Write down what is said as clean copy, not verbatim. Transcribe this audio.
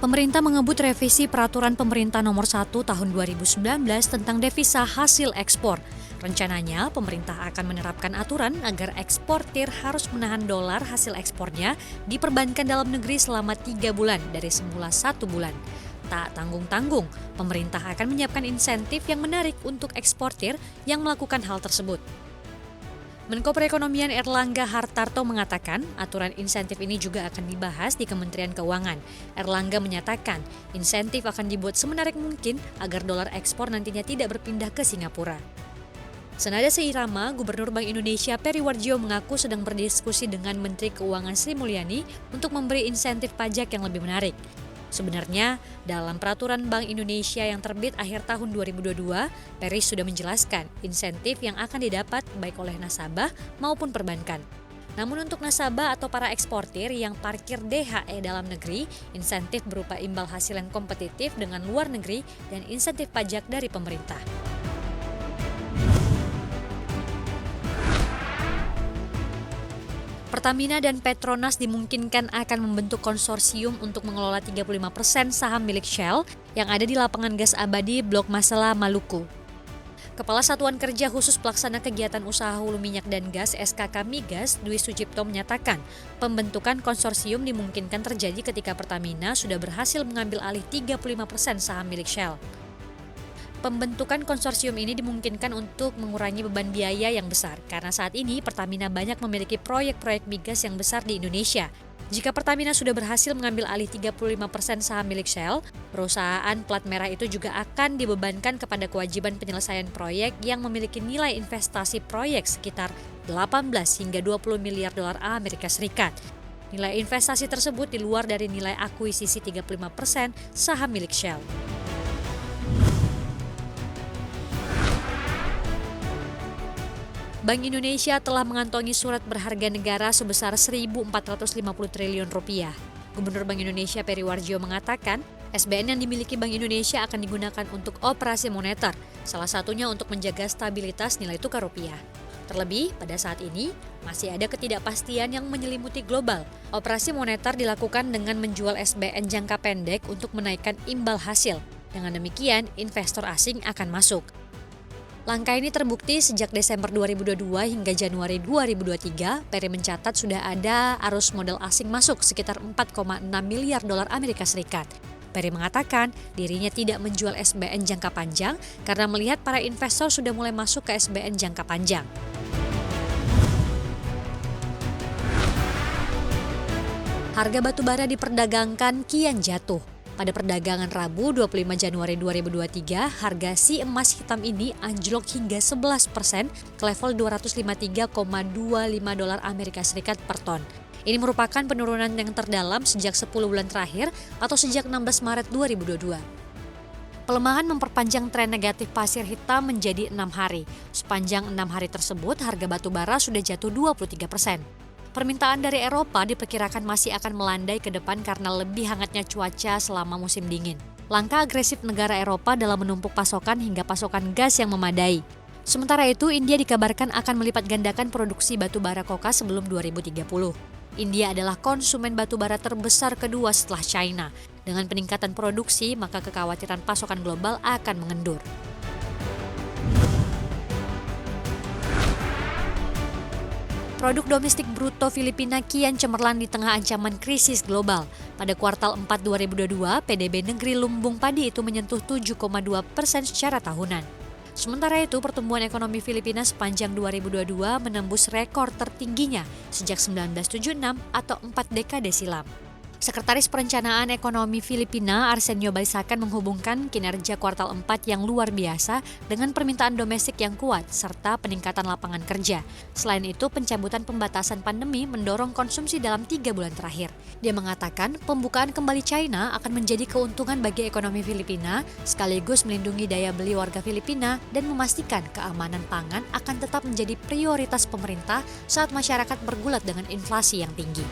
Pemerintah mengebut revisi Peraturan Pemerintah Nomor 1 Tahun 2019 tentang devisa hasil ekspor. Rencananya, pemerintah akan menerapkan aturan agar eksportir harus menahan dolar hasil ekspornya diperbankan dalam negeri selama 3 bulan dari semula 1 bulan. Tak tanggung-tanggung, pemerintah akan menyiapkan insentif yang menarik untuk eksportir yang melakukan hal tersebut. Menko Perekonomian Erlangga Hartarto mengatakan aturan insentif ini juga akan dibahas di Kementerian Keuangan. Erlangga menyatakan insentif akan dibuat semenarik mungkin agar dolar ekspor nantinya tidak berpindah ke Singapura. Senada seirama, Gubernur Bank Indonesia Peri Warjio mengaku sedang berdiskusi dengan Menteri Keuangan Sri Mulyani untuk memberi insentif pajak yang lebih menarik. Sebenarnya, dalam peraturan Bank Indonesia yang terbit akhir tahun 2022, Peri sudah menjelaskan insentif yang akan didapat baik oleh nasabah maupun perbankan. Namun untuk nasabah atau para eksportir yang parkir DHE dalam negeri, insentif berupa imbal hasil yang kompetitif dengan luar negeri dan insentif pajak dari pemerintah. Pertamina dan Petronas dimungkinkan akan membentuk konsorsium untuk mengelola 35% saham milik Shell yang ada di lapangan gas abadi Blok Masela, Maluku. Kepala Satuan Kerja Khusus Pelaksana Kegiatan Usaha Hulu Minyak dan Gas SKK Migas, Dwi Sucipto menyatakan, pembentukan konsorsium dimungkinkan terjadi ketika Pertamina sudah berhasil mengambil alih 35% saham milik Shell. Pembentukan konsorsium ini dimungkinkan untuk mengurangi beban biaya yang besar karena saat ini Pertamina banyak memiliki proyek-proyek migas yang besar di Indonesia. Jika Pertamina sudah berhasil mengambil alih 35% saham milik Shell, perusahaan plat merah itu juga akan dibebankan kepada kewajiban penyelesaian proyek yang memiliki nilai investasi proyek sekitar 18 hingga 20 miliar dolar Amerika Serikat. Nilai investasi tersebut di luar dari nilai akuisisi 35% saham milik Shell. Bank Indonesia telah mengantongi surat berharga negara sebesar Rp1.450 triliun. Gubernur Bank Indonesia Peri Warjio mengatakan, SBN yang dimiliki Bank Indonesia akan digunakan untuk operasi moneter, salah satunya untuk menjaga stabilitas nilai tukar rupiah. Terlebih, pada saat ini, masih ada ketidakpastian yang menyelimuti global. Operasi moneter dilakukan dengan menjual SBN jangka pendek untuk menaikkan imbal hasil. Dengan demikian, investor asing akan masuk. Langkah ini terbukti sejak Desember 2022 hingga Januari 2023, Peri mencatat sudah ada arus modal asing masuk sekitar 4,6 miliar dolar Amerika Serikat. Peri mengatakan dirinya tidak menjual SBN jangka panjang karena melihat para investor sudah mulai masuk ke SBN jangka panjang. Harga batubara diperdagangkan kian jatuh. Pada perdagangan Rabu 25 Januari 2023, harga si emas hitam ini anjlok hingga 11% ke level 253,25 dolar Amerika Serikat per ton. Ini merupakan penurunan yang terdalam sejak 10 bulan terakhir atau sejak 16 Maret 2022. Pelemahan memperpanjang tren negatif pasir hitam menjadi 6 hari. Sepanjang 6 hari tersebut, harga batubara sudah jatuh 23%. Permintaan dari Eropa diperkirakan masih akan melandai ke depan karena lebih hangatnya cuaca selama musim dingin. Langkah agresif negara Eropa dalam menumpuk pasokan hingga pasokan gas yang memadai. Sementara itu, India dikabarkan akan melipat gandakan produksi batu bara koka sebelum 2030. India adalah konsumen batu bara terbesar kedua setelah China. Dengan peningkatan produksi, maka kekhawatiran pasokan global akan mengendur. Produk domestik bruto Filipina kian cemerlang di tengah ancaman krisis global. Pada kuartal 4 2022, PDB negeri lumbung padi itu menyentuh 7,2% secara tahunan. Sementara itu, pertumbuhan ekonomi Filipina sepanjang 2022 menembus rekor tertingginya sejak 1976 atau 4 dekade silam. Sekretaris Perencanaan Ekonomi Filipina Arsenio Balisacan menghubungkan kinerja kuartal 4 yang luar biasa dengan permintaan domestik yang kuat serta peningkatan lapangan kerja. Selain itu, pencabutan pembatasan pandemi mendorong konsumsi dalam 3 bulan terakhir. Dia mengatakan pembukaan kembali China akan menjadi keuntungan bagi ekonomi Filipina sekaligus melindungi daya beli warga Filipina dan memastikan keamanan pangan akan tetap menjadi prioritas pemerintah saat masyarakat bergulat dengan inflasi yang tinggi.